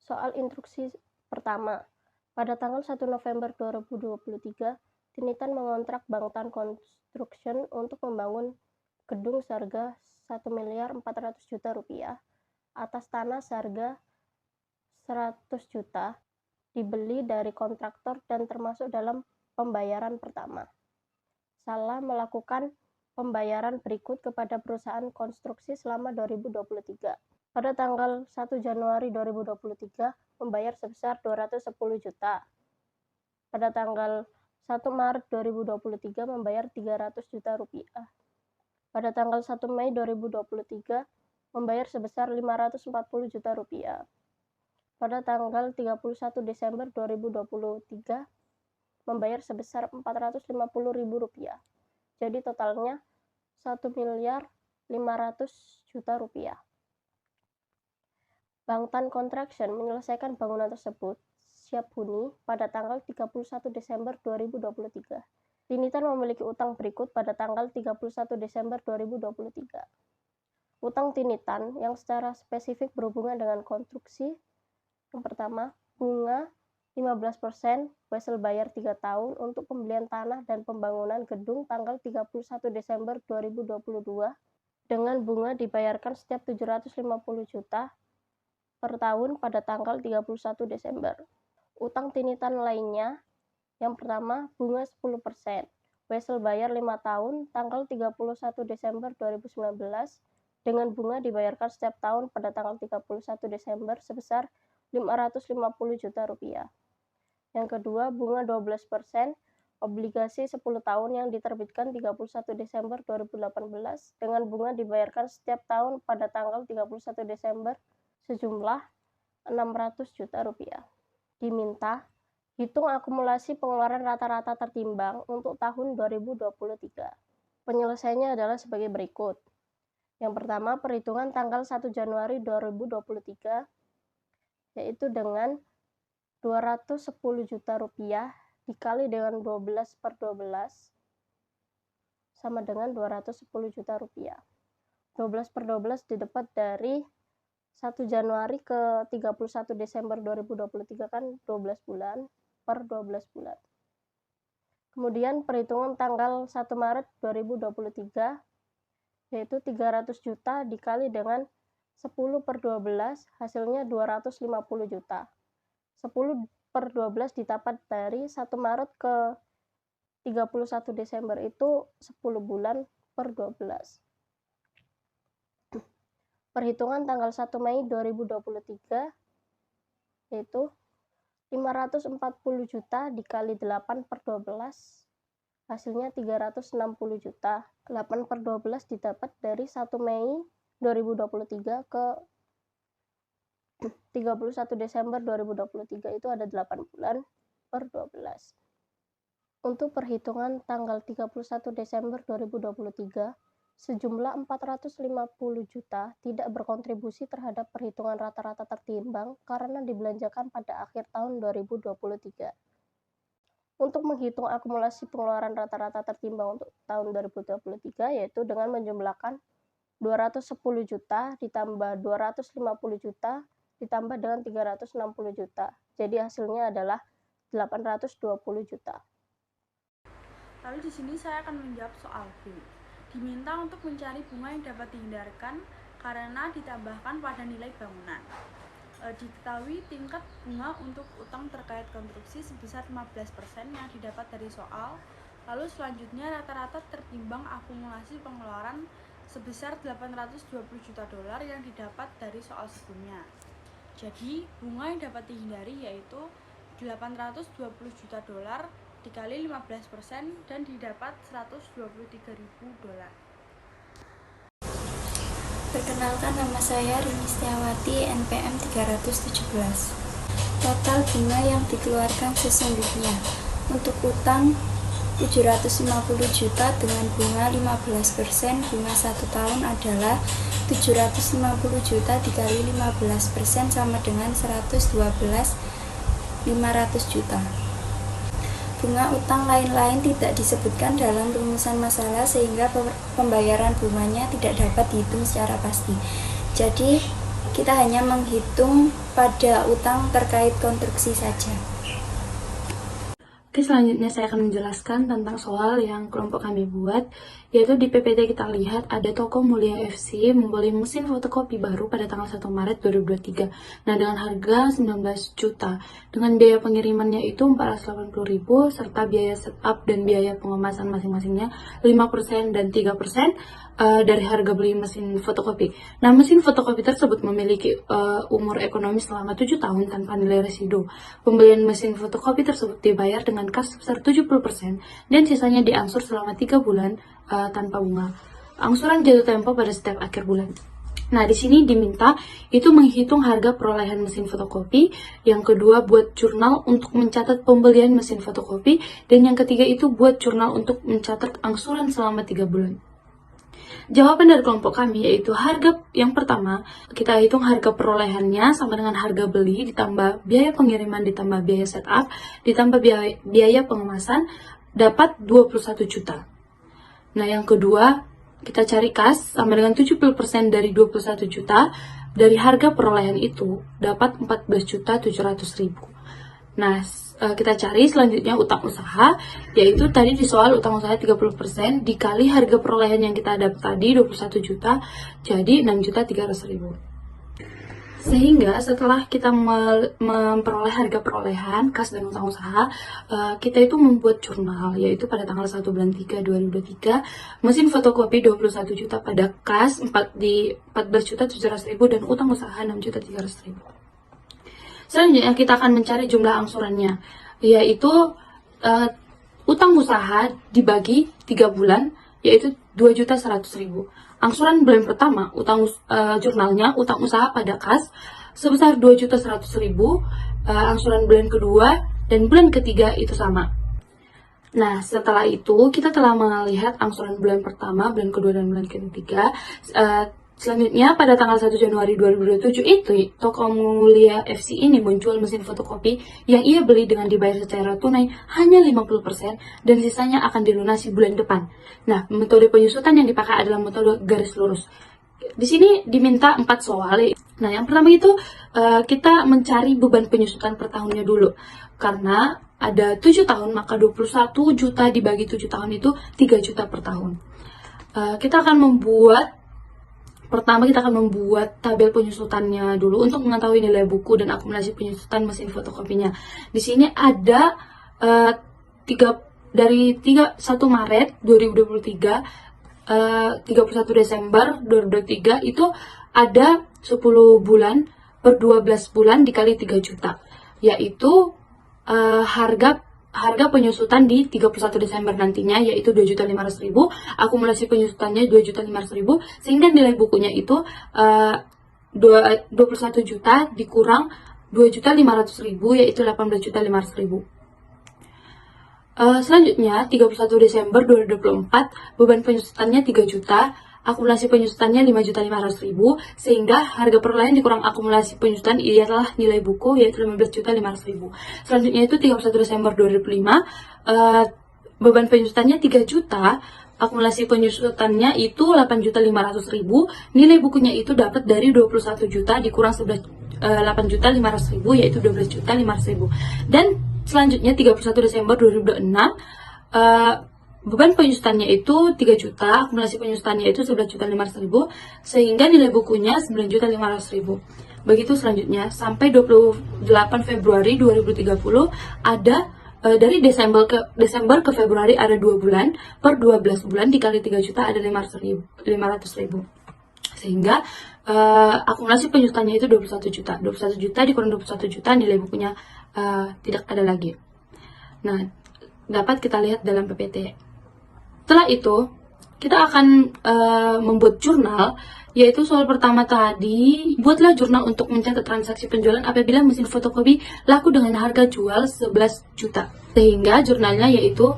Soal instruksi pertama, pada tanggal 1 November 2023, Tinitan mengontrak Bangtan Construction untuk membangun gedung seharga Rp1.400.000.000 atas tanah seharga Rp100.000.000 dibeli dari kontraktor dan termasuk dalam pembayaran pertama. Salah melakukan pembayaran berikut kepada perusahaan konstruksi selama 2023. Pada tanggal 1 Januari 2023, membayar sebesar Rp210 juta. Pada tanggal 1 Maret 2023, membayar Rp300 juta. Pada tanggal 1 Mei 2023, membayar sebesar Rp540 juta. Pada tanggal 31 Desember 2023, membayar sebesar Rp450.000. Jadi totalnya Rp1.500.000.000. Bangtan Construction menyelesaikan bangunan tersebut siap huni pada tanggal 31 Desember 2023. Tinitan memiliki utang berikut pada tanggal 31 Desember 2023. Utang Tinitan yang secara spesifik berhubungan dengan konstruksi. Yang pertama, bunga 15%, wesel bayar 3 tahun untuk pembelian tanah dan pembangunan gedung tanggal 31 Desember 2022 dengan bunga dibayarkan setiap 750 juta per tahun pada tanggal 31 Desember. Utang Tinitan lainnya, yang pertama, bunga 10%, wesel bayar 5 tahun tanggal 31 Desember 2019 dengan bunga dibayarkan setiap tahun pada tanggal 31 Desember sebesar Rp550 juta. Yang kedua, bunga 12%, obligasi 10 tahun yang diterbitkan 31 Desember 2018 dengan bunga dibayarkan setiap tahun pada tanggal 31 Desember sejumlah Rp600 juta. Diminta, hitung akumulasi pengeluaran rata-rata tertimbang untuk tahun 2023. Penyelesaiannya adalah sebagai berikut. Yang pertama, perhitungan tanggal 1 Januari 2023, yaitu dengan Rp210 juta dikali dengan 12/12 sama dengan Rp210 juta. 12/12 didapat dari 1 Januari ke 31 Desember 2023 kan 12 bulan per 12 bulan. Kemudian perhitungan tanggal 1 Maret 2023 yaitu 300 juta dikali dengan 10/12 hasilnya 250 juta. 10/12 didapat dari 1 Maret ke 31 Desember itu 10 bulan per 12. Perhitungan tanggal 1 Mei 2023 yaitu 540 juta dikali 8/12 hasilnya 360 juta. 8/12 didapat dari 1 Mei 2023 ke 31 Desember 2023 itu ada 8 bulan per 12. Untuk perhitungan tanggal 31 Desember 2023, sejumlah 450 juta tidak berkontribusi terhadap perhitungan rata-rata tertimbang karena dibelanjakan pada akhir tahun 2023. Untuk menghitung akumulasi pengeluaran rata-rata tertimbang untuk tahun 2023 yaitu dengan menjumlahkan 210 juta ditambah 250 juta ditambah dengan 360 juta. Jadi hasilnya adalah 820 juta. Lalu di sini saya akan menjawab soal B. Diminta untuk mencari bunga yang dapat dihindarkan karena ditambahkan pada nilai bangunan. Diketahui tingkat bunga untuk utang terkait konstruksi sebesar 15% yang didapat dari soal. Lalu selanjutnya rata-rata tertimbang akumulasi pengeluaran sebesar $820 juta yang didapat dari soal sebelumnya. Jadi bunga yang dapat dihindari yaitu $820 juta dikali 15% dan didapat $123.000. Perkenalkan, nama saya Rini Setiawati, NPM 317. Total bunga yang dikeluarkan sesungguhnya untuk utang 750 juta dengan bunga 15%, bunga 1 tahun adalah 750 juta dikali 15% sama dengan 112.500 juta. Bunga utang lain-lain tidak disebutkan dalam rumusan masalah sehingga pembayaran bunganya tidak dapat dihitung secara pasti. Jadi Kita hanya menghitung pada utang terkait konstruksi saja. Oke, selanjutnya saya akan menjelaskan tentang soal yang kelompok kami buat, yaitu di PPT kita lihat ada toko Mulia FC membeli mesin fotokopi baru pada tanggal 1 Maret 2023. Nah, dengan harga 19 juta. Dengan biaya pengirimannya itu 480.000 serta biaya setup dan biaya pengemasan masing-masingnya 5% dan 3% dari harga beli mesin fotokopi. Nah, mesin fotokopi tersebut memiliki umur ekonomi selama 7 tahun tanpa nilai residu. Pembelian mesin fotokopi tersebut dibayar dengan kas sebesar 70% dan sisanya diangsur selama 3 bulan tanpa bunga. Angsuran jatuh tempo pada setiap akhir bulan. Nah, di sini diminta itu menghitung harga perolehan mesin fotokopi, yang kedua buat jurnal untuk mencatat pembelian mesin fotokopi, dan yang ketiga itu buat jurnal untuk mencatat angsuran selama 3 bulan. Jawaban dari kelompok kami yaitu harga yang pertama, kita hitung harga perolehannya sama dengan harga beli ditambah biaya pengiriman ditambah biaya setup ditambah biaya pengemasan dapat 21 juta. Nah, yang kedua, kita cari kas sama dengan 70% dari 21 juta dari harga perolehan itu dapat 14.700.000. Nah, kita cari selanjutnya utang usaha, yaitu tadi di soal utang usaha 30% dikali harga perolehan yang kita dapat tadi 21 juta, jadi 6.300.000. Sehingga setelah kita memperoleh harga perolehan, kas dan utang usaha, kita itu membuat jurnal, yaitu pada tanggal 1 bulan 3 2023, mesin fotokopi 21 juta pada kas 14.700.000 dan utang usaha 6.300.000. Selanjutnya kita akan mencari jumlah angsurannya, yaitu utang usaha dibagi 3 bulan, yaitu 2.100.000. Angsuran bulan pertama, jurnalnya, utang usaha pada kas, sebesar 2.100.000, angsuran bulan kedua, dan bulan ketiga itu sama. Nah, setelah itu, kita telah melihat angsuran bulan pertama, bulan kedua, dan bulan ketiga. Selanjutnya, pada tanggal 1 Januari 2027 itu, toko Mulia FC ini menjual mesin fotokopi yang ia beli dengan dibayar secara tunai hanya 50% dan sisanya akan dilunasi bulan depan. Nah, metode penyusutan yang dipakai adalah metode garis lurus. Di sini diminta 4 soal. Nah, yang pertama itu kita mencari beban penyusutan per tahunnya dulu. Karena ada 7 tahun, maka 21 juta dibagi 7 tahun itu 3 juta per tahun. Kita akan membuat tabel penyusutannya dulu untuk mengetahui nilai buku dan akumulasi penyusutan mesin fotokopinya. Di sini ada 1 Maret 2023, 31 Desember 2023 itu ada 10 bulan per 12 bulan dikali 3 juta, yaitu harga penyusutan di 31 Desember nantinya yaitu 2.500.000, akumulasi penyusutannya 2.500.000, sehingga nilai bukunya itu 21 juta dikurang 2.500.000 yaitu 18.500.000. Selanjutnya 31 Desember 2024 beban penyusutannya 3 juta, akumulasi penyusutannya 5.500.000, sehingga harga perolehan dikurang akumulasi penyusutan ialah nilai buku yaitu 15.500.000. Selanjutnya itu 31 Desember 2005 beban penyusutannya 3 juta, akumulasi penyusutannya itu 8.500.000, nilai bukunya itu dapat dari 21 juta dikurang 8.500.000 yaitu 12.500.000. Dan selanjutnya 31 Desember 2026 beban penyusutannya itu 3 juta, akumulasi penyusutannya itu 11.500.000, sehingga nilai bukunya 9.500.000. Begitu selanjutnya, sampai 28 Februari 2030 ada dari Desember ke Februari ada 2 bulan, per 12 bulan dikali 3 juta ada 500.000. Sehingga akumulasi penyusutannya itu 21 juta. 21 juta dikurang 21 juta, nilai bukunya tidak ada lagi. Nah, dapat kita lihat dalam PPT. Setelah itu, kita akan membuat jurnal, yaitu soal pertama tadi, buatlah jurnal untuk mencatat transaksi penjualan apabila mesin fotokopi laku dengan harga jual 11 juta. Sehingga jurnalnya yaitu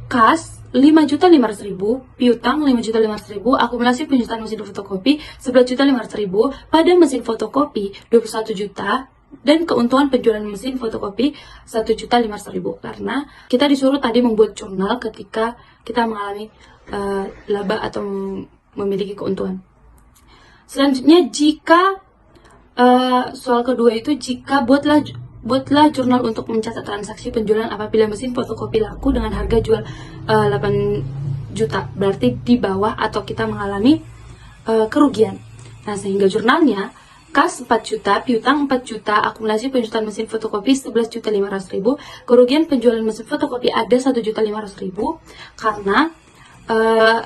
kas 5.500.000, piutang 5.500.000, akumulasi penyusutan mesin fotokopi 11.500.000, pada mesin fotokopi 21 juta, dan keuntungan penjualan mesin fotokopi 1.500.000, karena kita disuruh tadi membuat jurnal ketika kita mengalami laba atau memiliki keuntungan. Selanjutnya, jika soal kedua itu, jika buatlah jurnal untuk mencatat transaksi penjualan apabila mesin fotokopi laku dengan harga jual 8 juta. Berarti di bawah atau kita mengalami kerugian. Nah, sehingga jurnalnya kas 4 juta, piutang 4 juta, akumulasi penjualan mesin fotokopi 11.500.000, kerugian penjualan mesin fotokopi ada 1.500.000 karena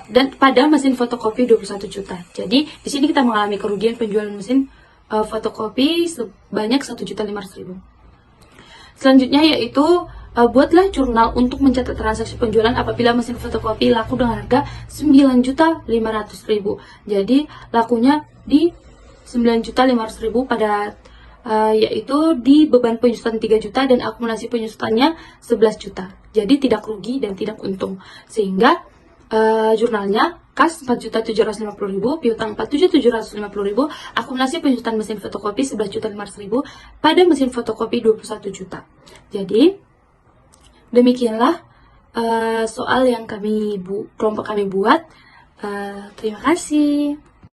dan pada mesin fotokopi 21 juta. Jadi di sini kita mengalami kerugian penjualan mesin fotokopi sebanyak 1.500.000. Selanjutnya yaitu buatlah jurnal untuk mencatat transaksi penjualan apabila mesin fotokopi laku dengan harga 9.500.000. Jadi lakunya di 9.500.000 pada yaitu di beban penyusutan 3 juta dan akumulasi penyusutannya 11 juta. Jadi tidak rugi dan tidak untung. Sehingga jurnalnya kas 4.750.000, piutang 4.750.000, akumulasi penyusutan mesin fotokopi 11.500.000 pada mesin fotokopi 21 juta. Jadi demikianlah soal yang kelompok kami buat. Terima kasih.